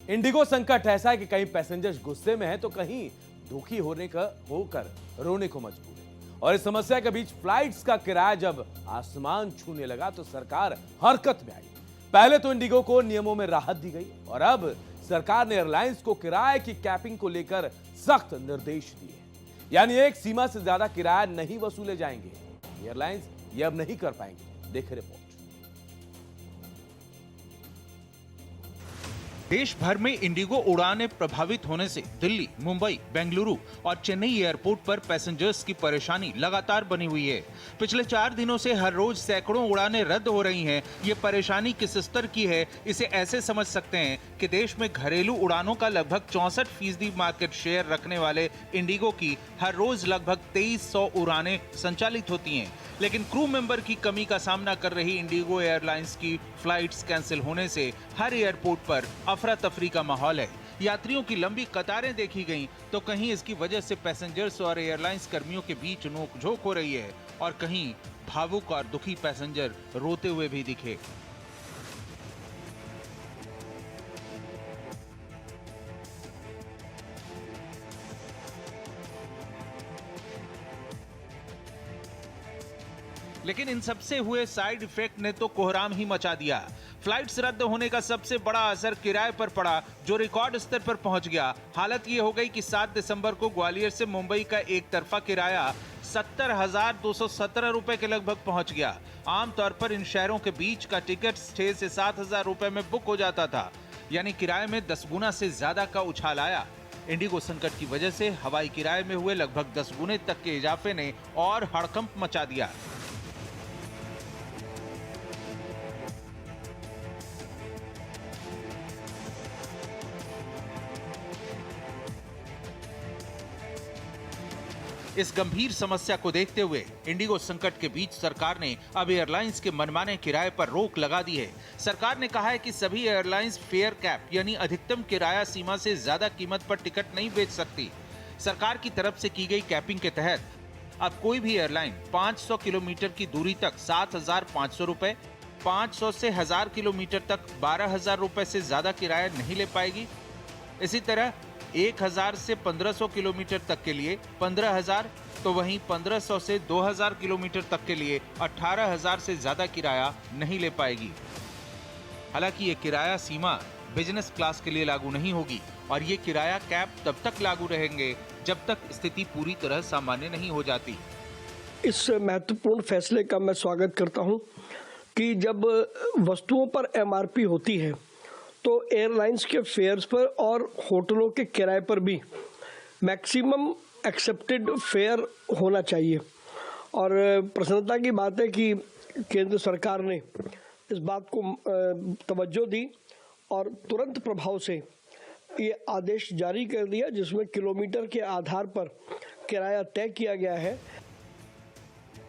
Indigo संकट ऐसा है कि कहीं पैसेंजर्स गुस्से में हैं तो कहीं दुखी होकर रोने को मजबूर है। और इस समस्या के बीच फ्लाइट्स का किराया जब आसमान छूने लगा तो सरकार हरकत में आई। पहले तो इंडिगो को नियमों में राहत दी गई और अब सरकार ने एयरलाइंस को किराए की कैपिंग को लेकर सख्त निर्देश दिए। यानी एक सीमा से ज्यादा किराया नहीं वसूले जाएंगे। एयरलाइंस ये अब नहीं कर पाएंगे। देखें रिपोर्ट। देश भर में इंडिगो उड़ानें प्रभावित होने से दिल्ली, मुंबई, बेंगलुरु और चेन्नई एयरपोर्ट पर पैसेंजर्स की परेशानी लगातार बनी हुई है। पिछले 4 दिनों से हर रोज सैकड़ों उड़ानें रद्द हो रही हैं। ये परेशानी किस स्तर की है, इसे ऐसे समझ सकते हैं कि देश में घरेलू उड़ानों का लगभग 64% मार्केट शेयर रखने वाले इंडिगो की हर रोज लगभग 2300 उड़ानें संचालित होती हैं। लेकिन क्रू मेंबर की कमी का सामना कर रही इंडिगो एयरलाइंस की फ्लाइट्स कैंसिल होने से हर एयरपोर्ट पर अफरा तफरी का माहौल है। यात्रियों की लंबी कतारें देखी गईं, तो कहीं इसकी वजह से पैसेंजर्स और एयरलाइंस कर्मियों के बीच नोकझोंक हो रही है और कहीं भावुक और दुखी पैसेंजर रोते हुए भी दिखे। लेकिन इन सबसे हुए साइड इफेक्ट ने तो कोहराम ही मचा दिया। फ्लाइट्स रद्द होने का सबसे बड़ा असर किराए पर पड़ा, जो रिकॉर्ड स्तर पर पहुंच गया। हालत ये हो गई कि 7 दिसंबर को ग्वालियर से मुंबई का एक तरफा किराया 70,217 रुपए के लगभग पहुंच गया। आमतौर पर इन शहरों के बीच का टिकट 6 से 7,000 रुपए में बुक हो जाता था, यानी किराए में 10 गुना से ज्यादा का उछाल आया। इंडिगो संकट की वजह से हवाई किराए में हुए लगभग 10 गुने तक के इजाफे ने और हड़कंप मचा दिया। इस गंभीर समस्या को देखते हुए इंडिगो संकट के बीच सरकार ने अब एयरलाइंस के मनमाने किराए पर रोक लगा दी है। सरकार ने कहा है कि सभी एयरलाइंस फेयर कैप यानी अधिकतम किराया सीमा से ज्यादा कीमत पर टिकट नहीं बेच सकती। सरकार की तरफ से की गई कैपिंग के तहत अब कोई भी एयरलाइन 500 किलोमीटर की दूरी तक 7,500 रुपए, 500 से 1000 किलोमीटर तक 12,000 रुपए से ज्यादा किराया नहीं ले पाएगी। इसी तरह 1000 से 1500 किलोमीटर तक के लिए 15,000, तो वहीं 1500 से 2000 किलोमीटर तक के लिए 18,000 से ज्यादा किराया नहीं ले पाएगी। हालांकि ये किराया सीमा बिजनेस क्लास के लिए लागू नहीं होगी और ये किराया कैप तब तक लागू रहेंगे जब तक स्थिति पूरी तरह सामान्य नहीं हो जाती। इस महत्वपूर्ण फैसले का मैं स्वागत करता हूं कि जब वस्तुओं पर एमआरपी होती है तो एयरलाइंस के फेयर्स पर और होटलों के किराए पर भी मैक्सिमम एक्सेप्टेड फेयर होना चाहिए। और प्रसन्नता की बात है कि केंद्र सरकार ने इस बात को तवज्जो दी और तुरंत प्रभाव से ये आदेश जारी कर दिया, जिसमें किलोमीटर के आधार पर किराया तय किया गया है।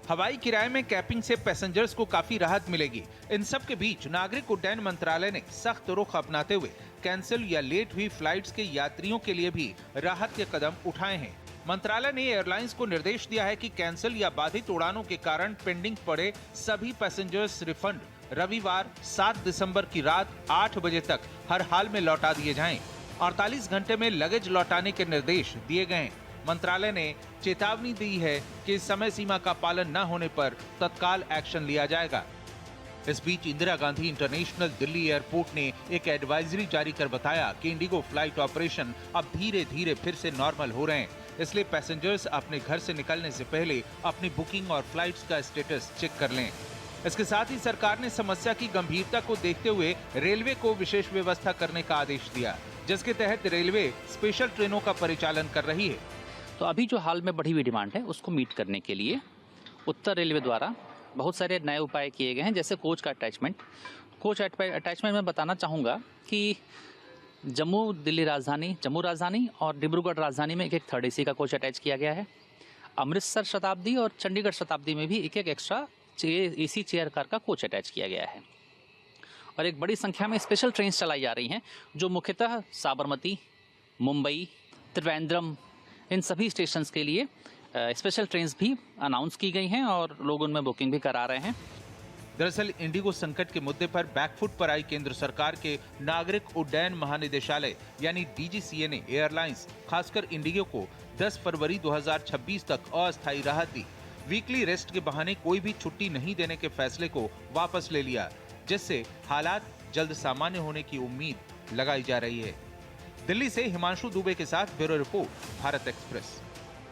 हवाई किराए में कैपिंग से पैसेंजर्स को काफी राहत मिलेगी। इन सब के बीच नागरिक उड्डयन मंत्रालय ने सख्त रुख अपनाते हुए कैंसिल या लेट हुई फ्लाइट्स के यात्रियों के लिए भी राहत के कदम उठाए हैं। मंत्रालय ने एयरलाइंस को निर्देश दिया है कि कैंसिल या बाधित उड़ानों के कारण पेंडिंग पड़े सभी पैसेंजर्स रिफंड रविवार 7 दिसंबर की रात 8 बजे तक हर हाल में लौटा दिए जाएं। 48 घंटे में लगेज लौटाने के निर्देश दिए गए। मंत्रालय ने चेतावनी दी है कि समय सीमा का पालन न होने पर तत्काल एक्शन लिया जाएगा। इस बीच इंदिरा गांधी इंटरनेशनल दिल्ली एयरपोर्ट ने एक एडवाइजरी जारी कर बताया कि इंडिगो फ्लाइट ऑपरेशन अब धीरे धीरे फिर से नॉर्मल हो रहे हैं, इसलिए पैसेंजर्स अपने घर से निकलने से पहले अपनी बुकिंग और फ्लाइट्स का स्टेटस चेक कर लें। इसके साथ ही सरकार ने समस्या की गंभीरता को देखते हुए रेलवे को विशेष व्यवस्था करने का आदेश दिया, जिसके तहत रेलवे स्पेशल ट्रेनों का परिचालन कर रही है। तो अभी जो हाल में बढ़ी हुई डिमांड है उसको मीट करने के लिए उत्तर रेलवे द्वारा बहुत सारे नए उपाय किए गए हैं, जैसे कोच का अटैचमेंट। कोच अटैचमेंट में बताना चाहूँगा कि जम्मू राजधानी और डिब्रूगढ़ राजधानी में एक थर्ड एसी का कोच अटैच किया गया है। अमृतसर शताब्दी और चंडीगढ़ शताब्दी में भी एक एक्स्ट्रा एसी चेयर कार का कोच अटैच किया गया है। और एक बड़ी संख्या में स्पेशल ट्रेन चलाई जा रही हैं, जो मुख्यतः साबरमती, मुंबई, त्रिवेंद्रम, इन सभी स्टेशंस के लिए स्पेशल ट्रेन्स भी अनाउंस की गई हैं और लोग उनमें बुकिंग भी करा रहे हैं। दरअसल इंडिगो संकट के मुद्दे पर बैकफुट पर आई केंद्र सरकार के नागरिक उड्डयन महानिदेशालय यानी डीजीसीए ने एयरलाइंस खासकर इंडिगो को 10 फरवरी 2026 तक अस्थायी राहत दी। वीकली रेस्ट के बहाने कोई भी छुट्टी नहीं देने के फैसले को वापस ले लिया, जिससे हालात जल्द सामान्य होने की उम्मीद लगाई जा रही है। दिल्ली से हिमांशु दुबे के साथ ब्यूरो रिपोर्ट, भारत एक्सप्रेस।